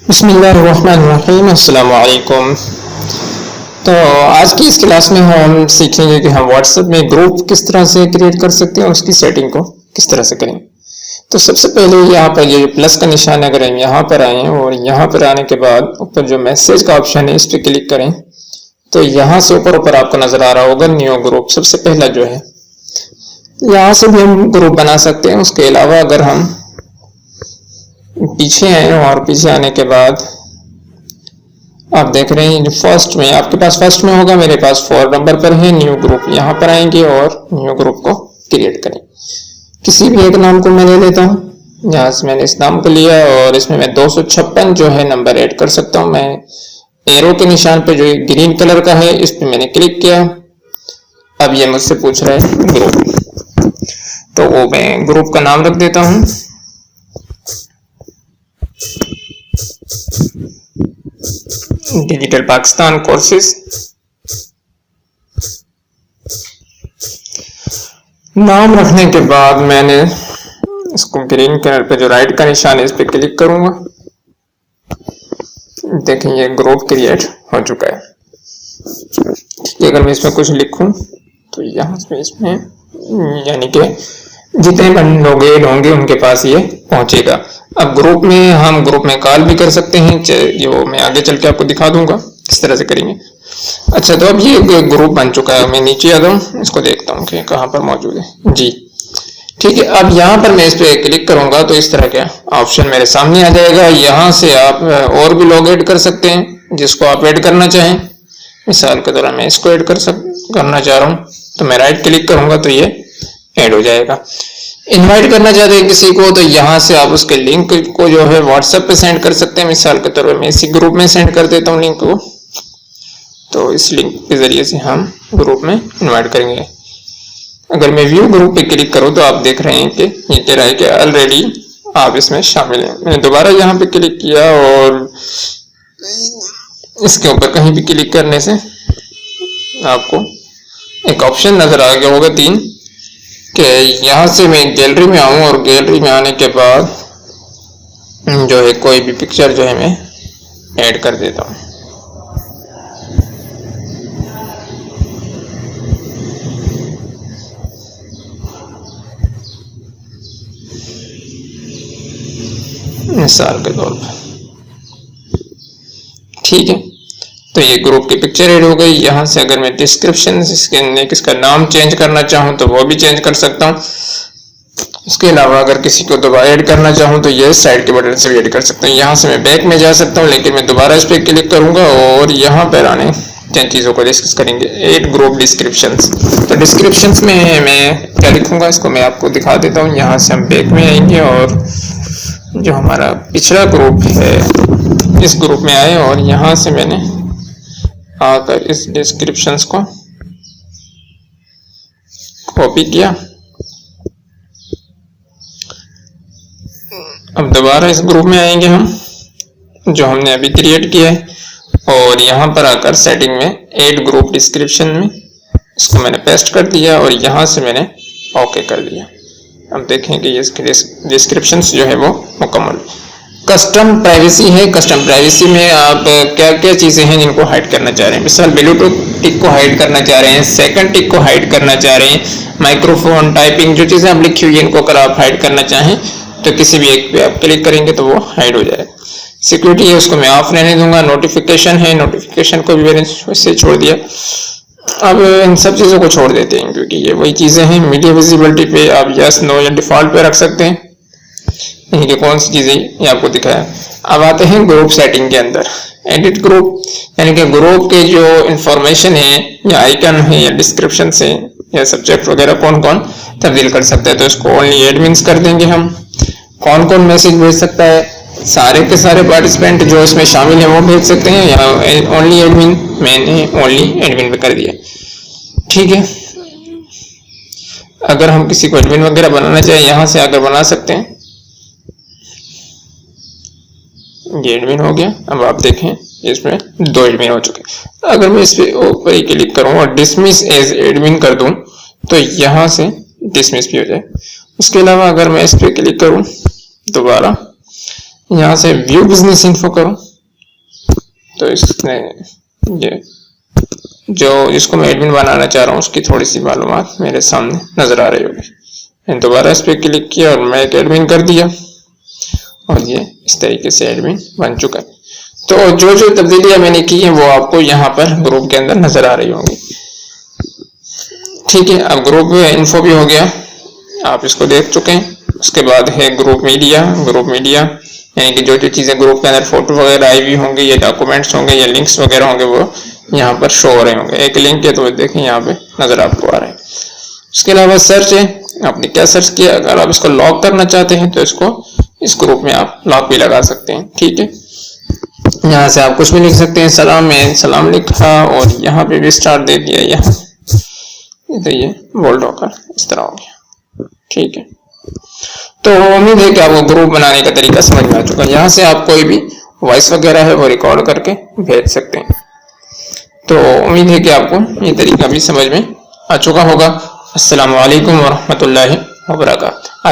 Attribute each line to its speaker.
Speaker 1: बिस्मिल्लाहिर्रहमानिर्रहीम, अस्सलाम वालेकुम। तो आज की इस क्लास में हम सीखेंगे कि हम व्हाट्सएप में ग्रुप किस तरह से क्रिएट कर सकते हैं और उसकी सेटिंग को किस तरह से करें। तो सबसे पहले यहाँ पर ये प्लस का निशान अगर हम यहाँ पर आए और यहाँ पर आने के बाद ऊपर जो मैसेज का ऑप्शन है इस पर क्लिक करें तो यहाँ से ऊपर ऊपर आपको नजर आ रहा होगा न्यू ग्रुप। सबसे पहला जो है यहाँ से भी हम ग्रुप बना सकते हैं। उसके अलावा अगर हम पीछे आए और पीछे आने के बाद आप देख रहे हैं फर्स्ट में आपके पास फर्स्ट में होगा, मेरे पास 4 नंबर पर है न्यू ग्रुप। यहाँ पर आएंगे और न्यू ग्रुप को क्रिएट करें। किसी भी एक नाम को मैं ले लेता हूँ। यहाँ से मैंने इस नाम को लिया और इसमें मैं 256 जो है नंबर ऐड कर सकता हूँ। मैं एरो के निशान पे जो ग्रीन कलर का है इस पे मैंने क्लिक किया। अब ये मुझसे पूछ रहा है ग्रुप, तो वो मैं ग्रुप का नाम रख देता हूँ। Digital Pakistan courses. नाम रखने के बाद मैंने इसको ग्रीन कलर पे जो राइट का निशान है इस पे क्लिक करूंगा। देखें ये ग्रुप क्रिएट हो चुका है। अगर मैं इसमें कुछ लिखूं तो यहाँ से इसमें यानी कि जितने लोग ऐड होंगे उनके पास ये पहुंचेगा। अब ग्रुप में हम ग्रुप में कॉल भी कर सकते हैं, जो मैं आगे चल के आपको दिखा दूंगा किस तरह से करेंगे। अच्छा, तो अब ये ग्रुप बन चुका है। मैं नीचे आ जाऊँ, इसको देखता हूँ कि कहाँ पर मौजूद है। जी ठीक है। अब यहाँ पर मैं इस पे क्लिक करूंगा तो इस तरह का ऑप्शन मेरे सामने आ जाएगा। यहाँ से आप और भी लोग ऐड कर सकते हैं जिसको आप ऐड करना चाहें। मिसाल के दौरान मैं इसको ऐड करना चाह रहा हूँ तो मैं राइट क्लिक करूंगा तो ये ऐड हो जाएगा। इनवाइट करना चाहते हैं किसी को तो यहाँ से आप उसके लिंक को जो है व्हाट्सएप पे सेंड कर सकते हैं। मिसाल के तौर पर मैं इसी ग्रुप में सेंड कर देता हूँ लिंक को, तो इस लिंक के जरिए से हम ग्रुप में इनवाइट करेंगे। अगर मैं व्यू ग्रुप पे क्लिक करूँ तो आप देख रहे हैं कि ये कह रहा है कि ऑलरेडी आप इसमें शामिल हैं। मैंने दोबारा यहाँ पे क्लिक किया और इसके ऊपर कहीं भी क्लिक करने से आपको एक ऑप्शन नजर आ गया होगा 3 कि यहाँ से मैं गैलरी में आऊँ और गैलरी में आने के बाद जो है कोई भी पिक्चर जो है मैं ऐड कर देता हूँ। मिसाल के तौर पर ठीक है, तो ये ग्रुप की पिक्चर ऐड हो गई। यहाँ से अगर मैं डिस्क्रिप्शन इसका नाम चेंज करना चाहूँ तो वो भी चेंज कर सकता हूँ। उसके अलावा अगर किसी को दोबारा ऐड करना चाहूँ तो ये साइड के बटन से भी ऐड कर सकता हूँ। यहाँ से मैं बैक में जा सकता हूँ, लेकिन मैं दोबारा इस पर क्लिक करूंगा और यहाँ पर आने 10 चीज़ों को डिस्कस करेंगे। Add group descriptions. तो डिस्क्रिप्शंस में मैं क्या लिखूंगा इसको मैं आपको दिखा देता हूँ। यहाँ से हम बैक में आएंगे और जो हमारा पिछला ग्रुप है इस ग्रुप में आए और यहाँ से मैंने आकर इस डिस्क्रिप्शंस को कॉपी किया। अब दोबारा इस ग्रुप में आएंगे हम जो हमने अभी क्रिएट किया है और यहाँ पर आकर सेटिंग में ऐड ग्रुप डिस्क्रिप्शन में इसको मैंने पेस्ट कर दिया और यहाँ से मैंने ओके कर दिया। अब देखें कि ये डिस्क्रिप्शन जो है वो मुकम्मल। कस्टम प्राइवेसी है। कस्टम प्राइवेसी में आप क्या क्या चीज़ें हैं जिनको हाइड करना चाह रहे हैं। मिसाल ब्लूटूथ टिक को हाइड करना चाह रहे हैं, सेकंड टिक को हाइड करना चाह रहे हैं, माइक्रोफोन, टाइपिंग, जो चीज़ें आप लिखी हुई है इनको अगर आप हाइड करना चाहें तो किसी भी एक पे आप क्लिक करेंगे तो वो हाइड हो जाएगा। सिक्योरिटी है उसको मैं ऑफ रहने दूंगा। नोटिफिकेशन है, नोटिफिकेशन को भी मैंने वैसे छोड़ दिया। अब इन सब चीज़ों को छोड़ देते हैं क्योंकि ये वही चीज़ें हैं। मीडिया विजिबिलिटी पे आप यस नो या डिफॉल्ट पे रख सकते हैं। इनकी कौन सी चीज़ें ये आपको दिखाया। अब आते हैं ग्रुप सेटिंग के अंदर। एडिट ग्रुप यानी कि ग्रुप के जो इंफॉर्मेशन है या आइकन है या डिस्क्रिप्शन है या सब्जेक्ट वगैरह कौन कौन तब्दील कर सकता है। तो इसको ओनली एडमिन्स कर देंगे हम। कौन कौन मैसेज भेज सकता है, सारे के सारे पार्टिसिपेंट जो इसमें शामिल है वो भेज सकते हैं या ओनली एडमिन। मैंने ओनली एडमिन पे कर दिया। ठीक है, अगर हम किसी को एडमिन वगैरह बनाना चाहें यहाँ से आकर बना सकते हैं। ये एडमिन हो गया। अब आप देखें इसमें 2 एडमिन हो चुके। अगर मैं इस पे ऊपर ही क्लिक करूँ और डिसमिस एज एडमिन कर दूं तो यहाँ से डिसमिस भी हो जाए। उसके अलावा अगर मैं इस पे क्लिक करूँ दोबारा यहाँ से व्यू बिजनेस इन्फो करूं तो इसने ये जो जिसको मैं एडमिन बनाना चाह रहा हूँ उसकी थोड़ी सी मालूमात मेरे सामने नजर आ रही होगी। मैंने दोबारा इस पर क्लिक किया और मैं एक एडमिन कर दिया और ये इस तरीके से एडमिन बन चुका है। तो जो जो तब्दीलियां मैंने की है वो आपको यहाँ पर ग्रुप के अंदर नजर आ रही होंगी। ठीक है, अब ग्रुप इन्फो भी हो गया, आप इसको देख चुके हैं। उसके बाद है ग्रुप मीडिया। ग्रुप मीडिया यानी कि जो जो चीजें ग्रुप के अंदर फोटो वगैरह आई हुई होंगी, ये डॉक्यूमेंट्स होंगे, ये लिंक्स वगैरह होंगे, वो यहाँ पर शो हो रहे होंगे। एक लिंक है तो देखें यहाँ पे नजर आपको आ रहा है। उसके अलावा सर्च है, आपने क्या सर्च किया, अगर आप इसको लॉक करना चाहते हैं तो इसको इस ग्रुप में आप लॉक भी लगा सकते हैं। ठीक है, यहाँ से आप कुछ भी लिख सकते हैं। सलाम में सलाम लिखा और यहाँ पे भी स्टार दे दिया, यहाँ तो ये बोल्ड होकर इस तरह हो गया। ठीक है, तो उम्मीद है कि आपको ग्रुप बनाने का तरीका समझ में आ चुका है। यहाँ से आप कोई भी वॉइस वगैरह है वो रिकॉर्ड करके भेज सकते हैं। तो उम्मीद है कि आपको ये तरीका भी समझ में आ चुका होगा। अस्सलामु अलैकुम वरहमतुल्लाहि वबरकातुहू।